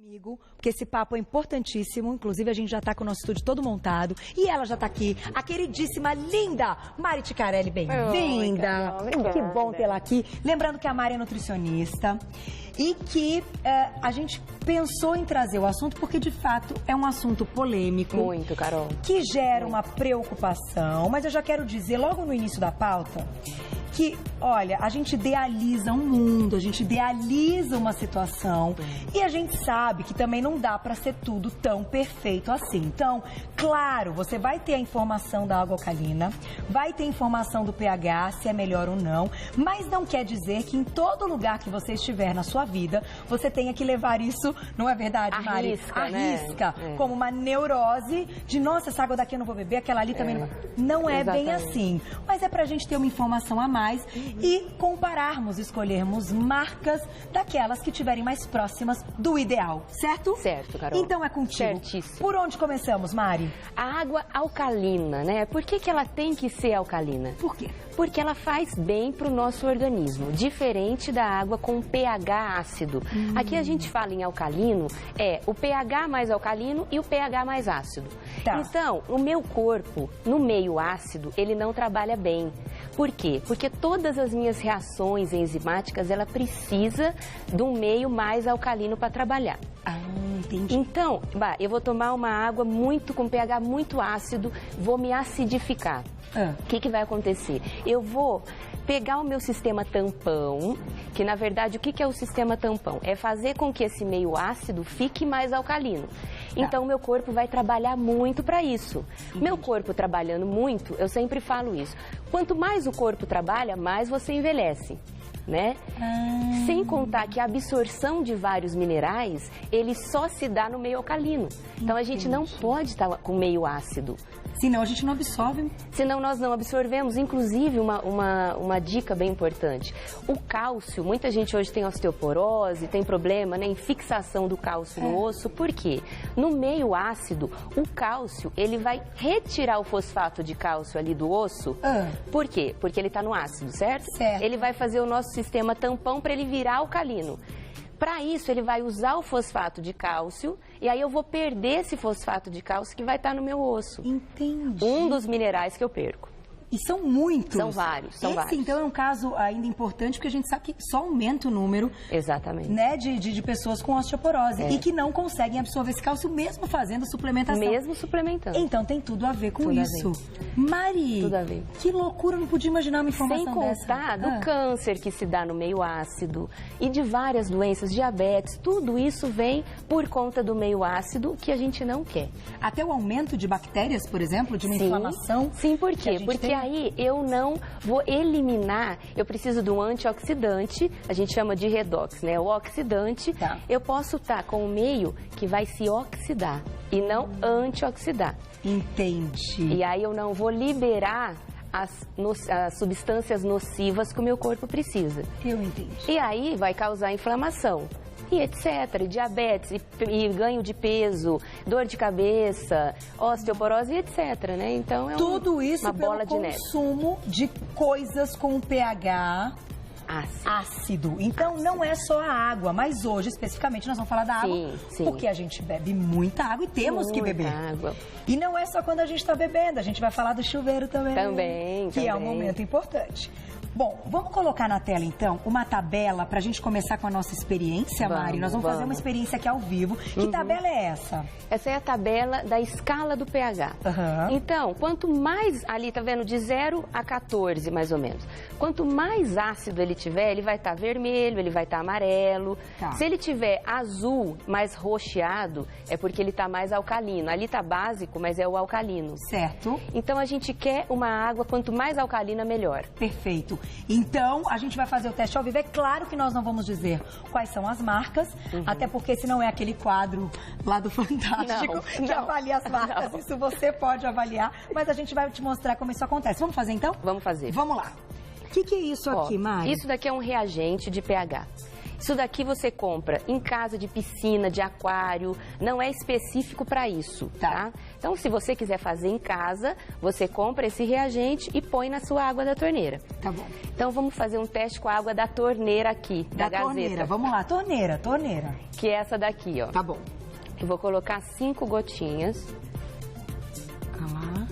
comigo, porque esse papo é importantíssimo. Inclusive, a gente já está com o nosso estúdio todo montado. E ela já está aqui, a queridíssima, linda Mari Ticarelli. Bem-vinda. Que bom tê-la aqui. Lembrando que a Mari é nutricionista e que a gente pensou em trazer o assunto porque, de fato, é um assunto polêmico. Muito, Carol. Que gera uma preocupação. Mas eu já quero dizer, logo no início da pauta, que, olha, a gente idealiza um mundo, a gente idealiza uma situação e a gente sabe que também não dá para ser tudo tão perfeito assim. Então, claro, você vai ter a informação da água alcalina, vai ter informação do pH, se é melhor ou não, mas não quer dizer que em todo lugar que você estiver na sua vida, você tenha que levar isso, não é verdade, Mari? Arrisca, né? Como uma neurose de, nossa, essa água daqui eu não vou beber, aquela ali também não. Não é bem assim, mas é pra gente ter uma informação a mais e compararmos, escolhermos marcas daquelas que estiverem mais próximas do ideal, certo? Certo, Carol. Então é contigo. Certíssimo. Por onde começamos, Mari? A água alcalina, né? Por que ela tem que ser alcalina? Por quê? Porque ela faz bem para o nosso organismo, diferente da água com pH ácido. Aqui a gente fala em alcalino, o pH mais alcalino e o pH mais ácido. Tá. Então, o meu corpo, no meio ácido, ele não trabalha bem. Por quê? Porque todas as minhas reações enzimáticas, ela precisa de um meio mais alcalino para trabalhar. Ah, entendi. Então, eu vou tomar uma água com pH muito ácido, vou me acidificar. O que vai acontecer? Eu vou pegar o meu sistema tampão, que na verdade o que é o sistema tampão? É fazer com que esse meio ácido fique mais alcalino. Então o meu corpo vai trabalhar muito para isso. Meu corpo trabalhando muito, eu sempre falo isso. Quanto mais o corpo trabalha, mais você envelhece. Né? Sem contar que a absorção de vários minerais, ele só se dá no meio alcalino. Então a gente não pode estar com meio ácido. Senão a gente não absorve. Senão nós não absorvemos. Inclusive, uma dica bem importante. O cálcio, muita gente hoje tem osteoporose, tem problema, né, em fixação do cálcio no osso. Por quê? No meio ácido, o cálcio, ele vai retirar o fosfato de cálcio ali do osso. Por quê? Porque ele está no ácido, certo? Ele vai fazer o nosso sistema tampão para ele virar alcalino. Para isso, ele vai usar o fosfato de cálcio e aí eu vou perder esse fosfato de cálcio que vai estar no meu osso. Entendi. Um dos minerais que eu perco. E são muitos. São vários, são vários. Então, é um caso ainda importante, porque a gente sabe que só aumenta o número. Exatamente. Né, de pessoas com osteoporose e que não conseguem absorver esse cálcio mesmo fazendo suplementação. Mesmo suplementando. Então, tem tudo a ver com isso. Mari, tudo a ver. Que loucura, eu não podia imaginar uma informação dessa. Sem contar do câncer que se dá no meio ácido e de várias doenças, diabetes, tudo isso vem por conta do meio ácido que a gente não quer. Até o aumento de bactérias, por exemplo, de uma inflamação. Sim, por quê? Porque aí eu não vou eliminar, eu preciso de um antioxidante, a gente chama de redox, né? O oxidante, eu posso estar com o meio que vai se oxidar e não antioxidar. Entendi. E aí eu não vou liberar as substâncias nocivas que o meu corpo precisa. Eu entendi. E aí vai causar inflamação. E etc, e diabetes, e ganho de peso, dor de cabeça, osteoporose e etc, né? Então é tudo isso uma bola de neve. Consumo de coisas com pH ácido. Então não é só a água, mas hoje especificamente nós vamos falar da água, porque a gente bebe muita água e temos que beber. Água. E não é só quando a gente está bebendo, a gente vai falar do chuveiro também. Que é um momento importante. Bom, vamos colocar na tela, então, uma tabela para a gente começar com a nossa experiência, Mari. Nós vamos fazer uma experiência aqui ao vivo. Que tabela é essa? Essa é a tabela da escala do pH. Então, quanto mais, ali, tá vendo, de 0 a 14, mais ou menos. Quanto mais ácido ele tiver, ele vai estar vermelho, ele vai estar amarelo. Se ele tiver azul, mais roxeado, é porque ele está mais alcalino. Ali está básico, mas é o alcalino. Certo. Então, a gente quer uma água, quanto mais alcalina, melhor. Perfeito. Então, a gente vai fazer o teste ao vivo. É claro que nós não vamos dizer quais são as marcas, até porque senão é aquele quadro lá do Fantástico que avalia as marcas. Isso você pode avaliar, mas a gente vai te mostrar como isso acontece. Vamos fazer então? Vamos fazer. Vamos lá. O que é isso aqui, Mari? Isso daqui é um reagente de pH. Isso daqui você compra em casa de piscina, de aquário, não é específico para isso, tá? Então, se você quiser fazer em casa, você compra esse reagente e põe na sua água da torneira. Tá bom. Então, vamos fazer um teste com a água da torneira aqui, da Gazeta. Torneira, vamos lá, torneira. Que é essa daqui, ó. Tá bom. Eu vou colocar 5 gotinhas. Olha lá.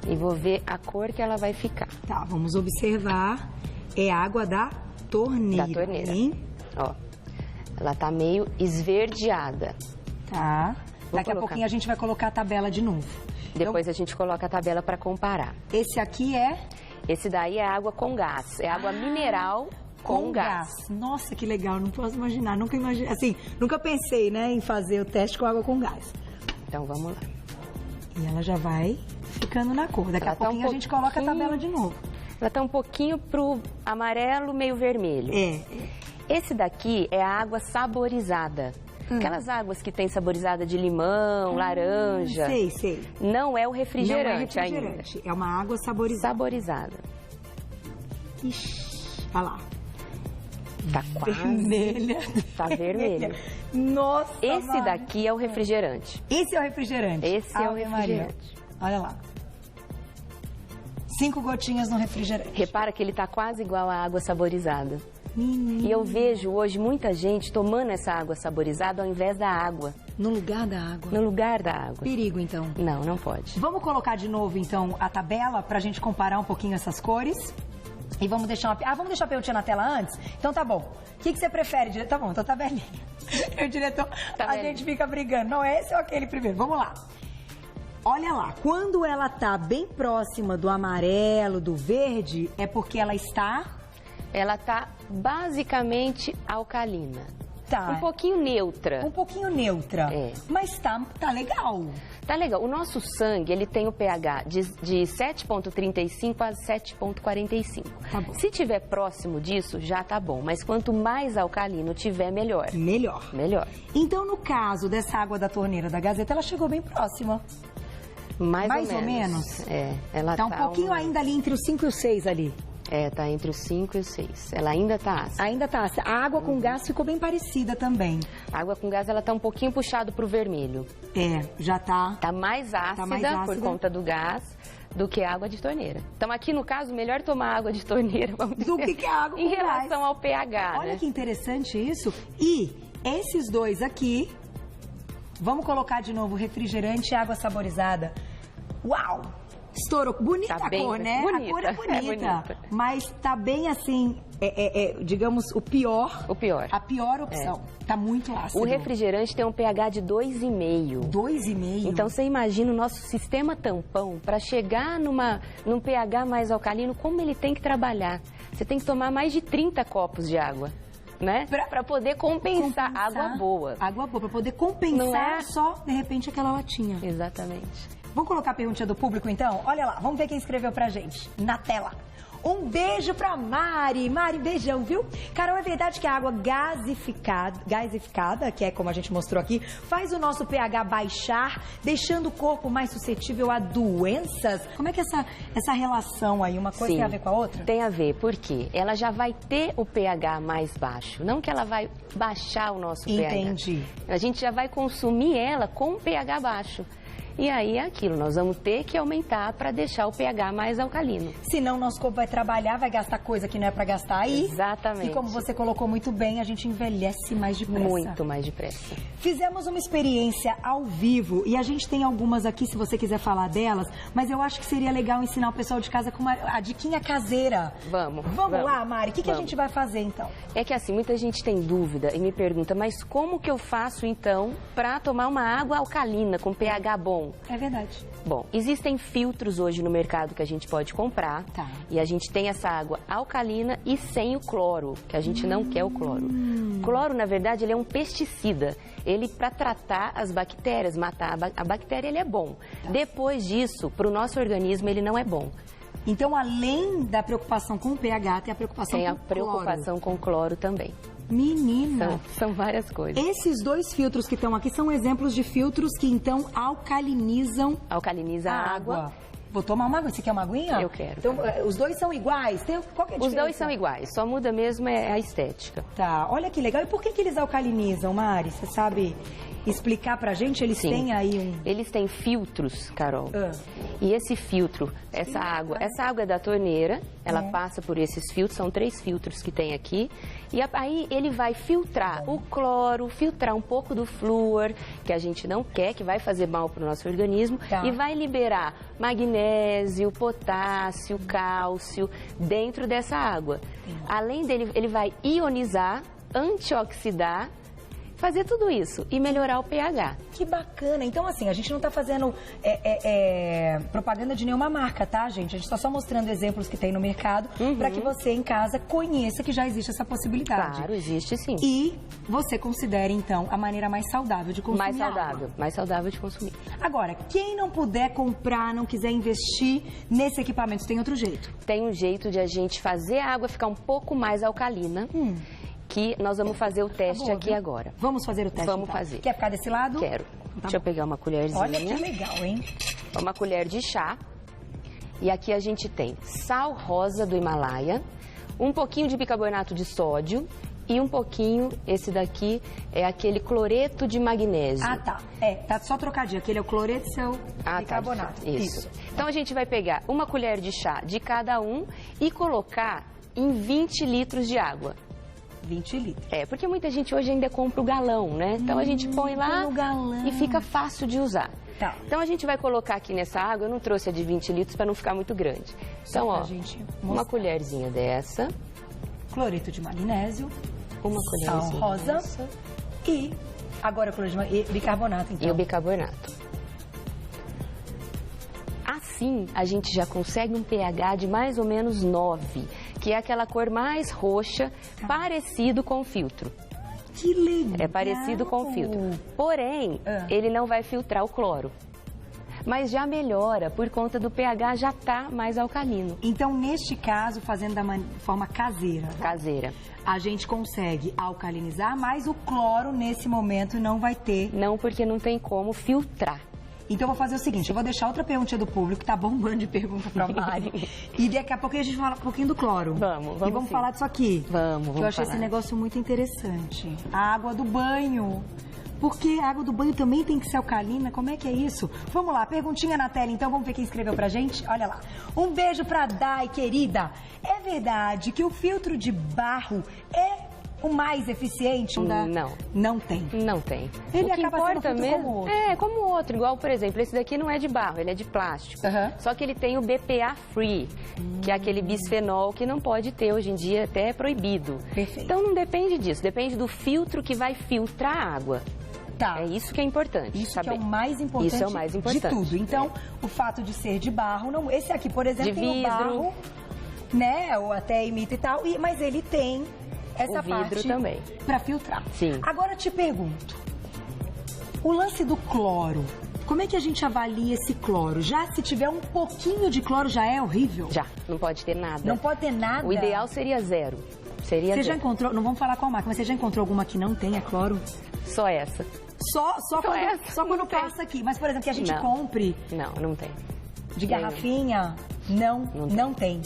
E vou ver a cor que ela vai ficar. Tá, vamos observar. É água da torneira. Da torneira. Hein? Ó, ela tá meio esverdeada. Tá. Daqui a pouquinho a gente vai colocar a tabela de novo. Depois a gente coloca a tabela para comparar. Esse aqui é? Esse daí é água com gás. É água mineral com gás. Nossa, que legal. Não posso imaginar. Nunca imaginei. Assim, nunca pensei, né, em fazer o teste com água com gás. Então, vamos lá. E ela já vai ficando na cor. Daqui a pouquinho a gente coloca a tabela de novo. Ela tá um pouquinho pro amarelo, meio vermelho. Esse daqui é a água saborizada. Aquelas águas que tem saborizada de limão, laranja. Sei. Não é o refrigerante, ainda. É uma água saborizada. Saborizada. Ixi, olha lá. Tá quase. Vermelha. Tá vermelho. Nossa, Esse daqui é o refrigerante. Esse é o refrigerante. Esse é o refrigerante. Maria. Olha lá. 5 gotinhas no refrigerante. Repara que ele tá quase igual à água saborizada. Menina. E eu vejo hoje muita gente tomando essa água saborizada ao invés da água. No lugar da água? No lugar da água. Perigo, então. Não, não pode. Vamos colocar de novo, então, a tabela pra gente comparar um pouquinho essas cores. E vamos deixar vamos deixar a perguntinha na tela antes? Então tá bom. O que você prefere, diretor? Tá bom, então tá velhinho. O diretor, a gente fica brigando. Não é esse ou aquele primeiro? Vamos lá. Olha lá, quando ela tá bem próxima do amarelo, do verde, é porque ela está... Ela tá basicamente alcalina. Tá. Um pouquinho neutra. Um pouquinho neutra. É. Mas tá legal. Tá legal. O nosso sangue, ele tem o pH de 7,35 a 7,45. Tá bom. Se tiver próximo disso, já tá bom. Mas quanto mais alcalino tiver, melhor. Melhor. Melhor. Então, no caso dessa água da torneira da Gazeta, ela chegou bem próxima. Mais ou menos. É. Ela tá um pouquinho ainda ali entre os 5 e os 6 ali. É, tá entre os 5 e os 6. Ela ainda tá ácida. Ainda tá ácida. A água com gás ficou bem parecida também. A água com gás, ela tá um pouquinho puxado pro vermelho. É, já tá. Tá mais ácida por conta do gás do que a água de torneira. Então, aqui no caso, melhor tomar água de torneira, vamos dizer, do que a água com em relação gás. Ao pH, Olha né? que interessante isso. E esses dois aqui, vamos colocar de novo refrigerante e água saborizada. Uau! Estourou. Bonita a cor, né? Bonita, a cor é bonita. bonita. Mas tá bem assim, digamos, o pior. O pior. A pior opção. Tá muito ácido. O refrigerante tem um pH de 2,5. 2,5? Então, você imagina o nosso sistema tampão, para chegar num pH mais alcalino, como ele tem que trabalhar. Você tem que tomar mais de 30 copos de água. Né? Para poder compensar água boa. Água boa, para poder compensar só, de repente, aquela latinha. Exatamente. Vamos colocar a perguntinha do público, então? Olha lá, vamos ver quem escreveu pra gente, na tela. Um beijo pra Mari. Mari, beijão, viu? Carol, é verdade que a água gasificada, que é como a gente mostrou aqui, faz o nosso pH baixar, deixando o corpo mais suscetível a doenças? Como é que essa relação aí, uma coisa tem a ver com a outra? Tem a ver, porque ela já vai ter o pH mais baixo, não que ela vai baixar o nosso pH. Entendi. A gente já vai consumir ela com o pH baixo. E aí é aquilo, nós vamos ter que aumentar para deixar o pH mais alcalino. Senão nosso corpo vai trabalhar, vai gastar coisa que não é para gastar aí. Exatamente. E como você colocou muito bem, a gente envelhece mais depressa. Muito mais depressa. Fizemos uma experiência ao vivo e a gente tem algumas aqui, se você quiser falar delas, mas eu acho que seria legal ensinar o pessoal de casa com a diquinha caseira. Vamos lá, Mari, o que a gente vai fazer então? É que assim, muita gente tem dúvida e me pergunta, mas como que eu faço então para tomar uma água alcalina com pH bom? É verdade. Bom, existem filtros hoje no mercado que a gente pode comprar. Tá. E a gente tem essa água alcalina e sem o cloro, que a gente não quer o cloro. O cloro, na verdade, ele é um pesticida. Ele, para tratar as bactérias, matar a bactéria, ele é bom. Tá. Depois disso, para o nosso organismo, ele não é bom. Então, além da preocupação com o pH, tem a preocupação com o cloro. Tem a preocupação com o cloro também. Menina! São várias coisas. Esses dois filtros que estão aqui são exemplos de filtros que, então, alcalinizam a água. Vou tomar uma água. Você quer uma aguinha? Eu quero. Então, os dois são iguais? Qual que é a diferença? Os dois são iguais, só muda mesmo a estética. Tá, olha que legal. E por que eles alcalinizam, Mari? Você sabe explicar pra gente? Eles têm aí um... Eles têm filtros, Carol. E esse filtro, essa água é da torneira, ela passa por esses filtros, são 3 filtros que tem aqui. E aí ele vai filtrar o cloro, filtrar um pouco do flúor, que a gente não quer, que vai fazer mal pro nosso organismo, e vai liberar magnésio, potássio, cálcio dentro dessa água. Além dele, ele vai ionizar, antioxidar, fazer tudo isso e melhorar o pH. Que bacana. Então, assim, a gente não está fazendo propaganda de nenhuma marca, tá, gente? A gente está só mostrando exemplos que tem no mercado para que você em casa conheça que já existe essa possibilidade. Claro, existe sim. E você considere, então, a maneira mais saudável de consumir mais saudável de consumir. Agora, quem não puder comprar, não quiser investir nesse equipamento, tem outro jeito? Tem um jeito de a gente fazer a água ficar um pouco mais alcalina. Que nós vamos fazer o teste aqui agora. Vamos fazer o teste, Vamos fazer. Quer ficar desse lado? Quero. Deixa eu pegar uma colherzinha. Olha que legal, hein? Uma colher de chá. E aqui a gente tem sal rosa do Himalaia, um pouquinho de bicarbonato de sódio e um pouquinho, esse daqui é aquele cloreto de magnésio. Ah, tá. Tá só trocadinho. Aquele é o cloreto e o bicarbonato. Tá, isso. Então a gente vai pegar uma colher de chá de cada um e colocar em 20 litros de água. 20 litros. Porque muita gente hoje ainda compra o galão, né? Então a gente põe lá e fica fácil de usar. Tá. Então a gente vai colocar aqui nessa água, eu não trouxe a de 20 litros para não ficar muito grande. Então, ó, uma colherzinha dessa. Cloreto de magnésio. Uma colherzinha sal rosa. Dessa. E agora o cloreto de bicarbonato, então. E o bicarbonato. Assim, a gente já consegue um pH de mais ou menos 9, que é aquela cor mais roxa, parecido com o filtro. Que legal! É parecido com o filtro. Porém, ele não vai filtrar o cloro. Mas já melhora, por conta do pH já tá mais alcalino. Então, neste caso, fazendo da forma caseira. Caseira. A gente consegue alcalinizar, mas o cloro, nesse momento, não vai ter. Não, porque não tem como filtrar. Então, eu vou fazer o seguinte, eu vou deixar outra pergunta do público, que tá bombando de pergunta pra Mari. E daqui a pouco a gente fala um pouquinho do cloro. Vamos E vamos falar disso aqui. Vamos que eu achei esse negócio muito interessante. A água do banho. Porque a água do banho também tem que ser alcalina? Como é que é isso? Vamos lá, perguntinha na tela, então vamos ver quem escreveu pra gente? Olha lá. Um beijo pra Dai, querida. É verdade que o filtro de barro é o mais eficiente? Não. Não tem? Não tem. Ele o que acaba importa sendo mesmo, como outro. como o outro. Igual, por exemplo, esse daqui não é de barro, ele é de plástico. Só que ele tem o BPA free, que é aquele bisfenol que não pode ter hoje em dia, até é proibido. Perfeito. Então não depende disso, depende do filtro que vai filtrar a água. Tá. É isso que é importante. Isso saber. que é o mais importante, isso é o mais importante de tudo. Então, o fato de ser de barro, não, esse aqui, por exemplo, de tem vidro, o barro, né? Ou até imita e tal, mas ele tem essa o vidro parte também para filtrar. Sim. Agora eu te pergunto, o lance do cloro, como é que a gente avalia esse cloro? Já se tiver um pouquinho de cloro já é horrível? Já, não pode ter nada. Não pode ter nada? O ideal seria 0. Seria Você zero. já encontrou, não vamos falar qual marca, mas você já encontrou alguma que não tenha cloro? Só essa. Só quando passa aqui. Mas, por exemplo, que a gente compre... Não tem. De garrafinha, não tem.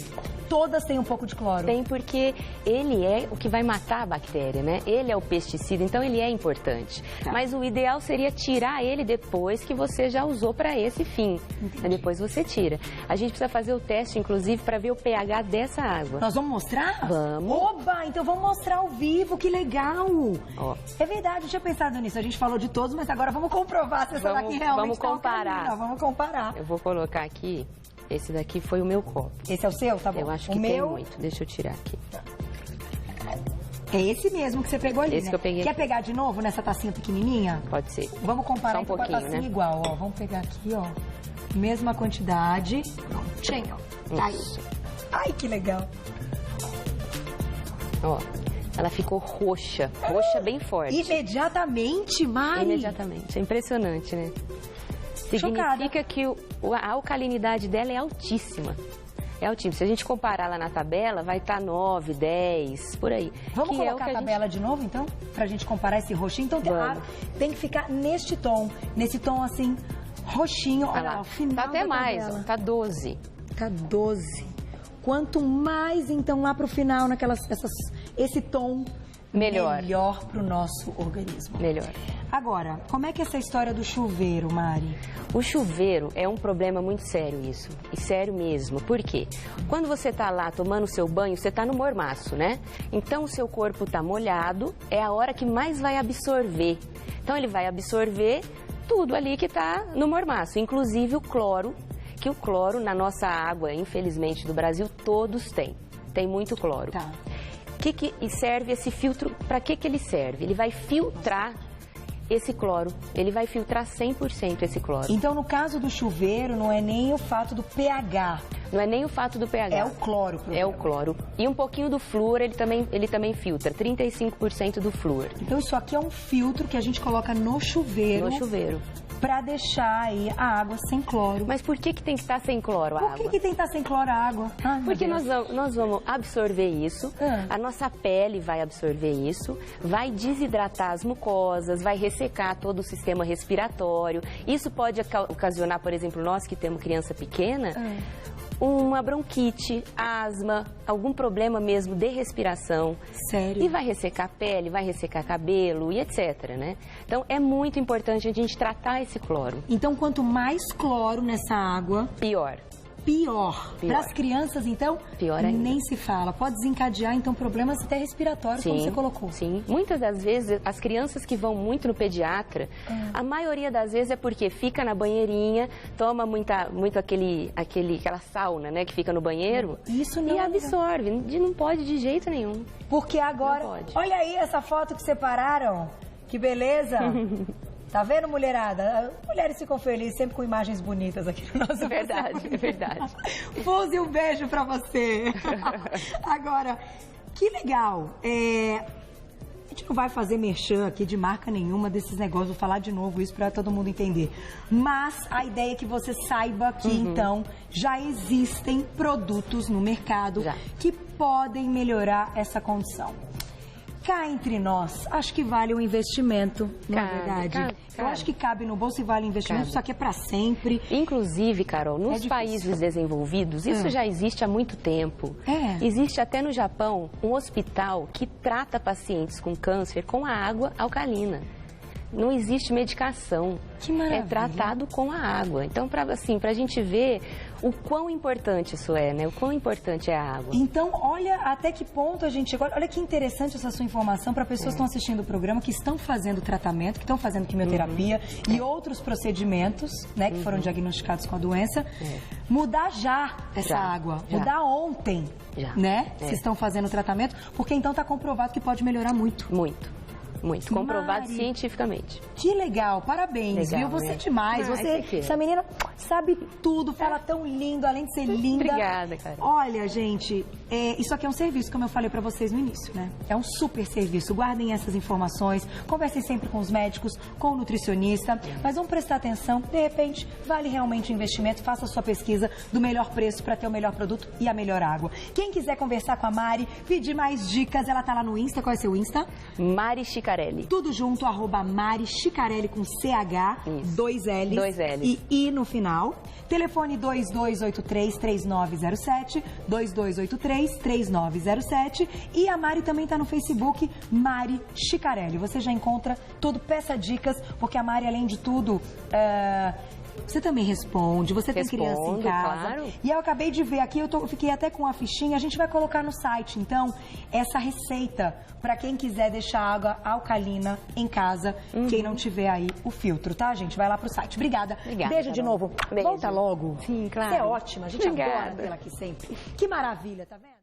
Todas têm um pouco de cloro. Tem porque ele é o que vai matar a bactéria, né? Ele é o pesticida, então ele é importante. Tá. Mas o ideal seria tirar ele depois que você já usou para esse fim. Depois você tira. A gente precisa fazer o teste, inclusive, para ver o pH dessa água. Nós vamos mostrar? Vamos. Oba, então vamos mostrar ao vivo, que legal. Ó. É verdade, eu tinha pensado nisso. A gente falou de todos, mas agora vamos comprovar se essa daqui realmente vamos comparar. Tá. Vamos comparar. Eu vou colocar aqui. Esse daqui foi o meu copo. Esse é o seu? Tá bom. Eu acho que tem muito. Deixa eu tirar aqui. É esse mesmo que você pegou ali, esse que eu peguei. Quer pegar de novo nessa tacinha pequenininha? Pode ser. Vamos comparar com a tacinha, né? Igual, ó. Vamos pegar aqui, ó. Mesma quantidade. Prontinho, ó. Tá aí. Ai, que legal. Ó, ela ficou roxa. Roxa bem forte. Imediatamente, Mari? Imediatamente. É impressionante, né? Significa que a alcalinidade dela é altíssima. É altíssima. Se a gente comparar lá na tabela, vai estar 9, 10, por aí. Vamos colocar a tabela de novo, então? Pra gente comparar esse roxinho. Então tem que ficar neste tom. Nesse tom, assim, Roxinho, olha lá, o final tá até da mais, tabela. ó, tá 12. Tá 12. Quanto mais, então, lá pro final, esse tom, melhor pro nosso organismo. Melhor. Agora, como é que é essa história do chuveiro, Mari? O chuveiro é um problema muito sério isso, e sério mesmo. Por quê? Quando você tá lá tomando o seu banho, você tá no mormaço, né? Então o seu corpo tá molhado, é a hora que mais vai absorver. Então ele vai absorver tudo ali que tá no mormaço, inclusive o cloro, que o cloro na nossa água, infelizmente, do Brasil, todos têm. Tem muito cloro. Tá. Que serve esse filtro? Para que ele serve? Ele vai filtrar esse cloro. Ele vai filtrar 100% esse cloro. Então, no caso do chuveiro, não é nem o fato do pH. Não é nem o fato do pH. É o cloro. É o cloro. E um pouquinho do flúor, ele também filtra. 35% do flúor. Então, isso aqui é um filtro que a gente coloca no chuveiro. No chuveiro. Para deixar aí a água sem cloro. Mas por que tem que estar sem cloro a água? Por que tem que estar sem cloro a água? Ai, porque nós vamos absorver isso, a nossa pele vai absorver isso, vai desidratar as mucosas, vai ressecar todo o sistema respiratório. Isso pode ocasionar, por exemplo, nós que temos criança pequena, uma bronquite, asma, algum problema mesmo de respiração. Sério? E vai ressecar a pele, vai ressecar cabelo e etc, né? Então, é muito importante a gente tratar esse cloro. Então, quanto mais cloro nessa água... Pior. Pior. Para as crianças, então, pior ainda. Nem se fala. Pode desencadear, então, problemas até respiratórios, como você colocou. Sim. Muitas das vezes, as crianças que vão muito no pediatra, a maioria das vezes é porque fica na banheirinha, toma muito aquela sauna, né, que fica no banheiro. Isso não. E absorve. Não pode de jeito nenhum. Porque agora... Não pode. Olha aí essa foto que separaram. Que beleza. Tá vendo, mulherada? Mulheres ficam felizes sempre com imagens bonitas aqui no nosso É verdade. Fuse, um beijo pra você. Agora, que legal. A gente não vai fazer merchan aqui de marca nenhuma desses negócios, vou falar de novo isso pra todo mundo entender. Mas a ideia é que você saiba que, então, já existem produtos no mercado que podem melhorar essa condição. Cá entre nós, acho que vale um investimento, não é verdade? Cabe. Eu acho que cabe no bolso e vale um investimento, só que é para sempre. Inclusive, Carol, nos países desenvolvidos, isso já existe há muito tempo. Existe até no Japão um hospital que trata pacientes com câncer com a água alcalina. Não existe medicação. Que maravilha. É tratado com a água. Então, pra a gente ver o quão importante isso é, né? O quão importante é a água. Então, olha até que ponto a gente chegou. Olha que interessante essa sua informação para pessoas que estão assistindo o programa, que estão fazendo tratamento, que estão fazendo quimioterapia e outros procedimentos, né, que foram diagnosticados com a doença. Mudar já essa água. Mudar ontem, né? Se estão fazendo tratamento, porque então está comprovado que pode melhorar muito. Muito. Comprovado cientificamente. Que legal, parabéns, viu? Você é demais. Essa menina sabe tudo, fala tão lindo, além de ser linda. Obrigada, cara. Olha, gente, isso aqui é um serviço, como eu falei pra vocês no início, né? É um super serviço. Guardem essas informações, conversem sempre com os médicos, com o nutricionista, mas vamos prestar atenção. De repente, vale realmente o investimento. Faça a sua pesquisa do melhor preço para ter o melhor produto e a melhor água. Quem quiser conversar com a Mari, pedir mais dicas, ela tá lá no Insta. Qual é seu Insta? Mari Chicarelli. Tudo junto, @Mari Chicarelli com CH, 2 L's. 2 L's. E I no final. Telefone 2283-3907, 2283-3907. E a Mari também está no Facebook, Mari Chicarelli. Você já encontra tudo, peça dicas, porque a Mari, além de tudo... Você também responde, você tem criança em casa. Claro. E eu acabei de ver aqui, eu fiquei até com a fichinha, a gente vai colocar no site, então, essa receita para quem quiser deixar água alcalina em casa, quem não tiver aí o filtro, tá, gente? Vai lá pro site. Obrigada. Beijo de novo. Beijo. Volta logo. Sim, claro. Você é ótima, a gente adora tê-la aqui sempre. Que maravilha, tá vendo?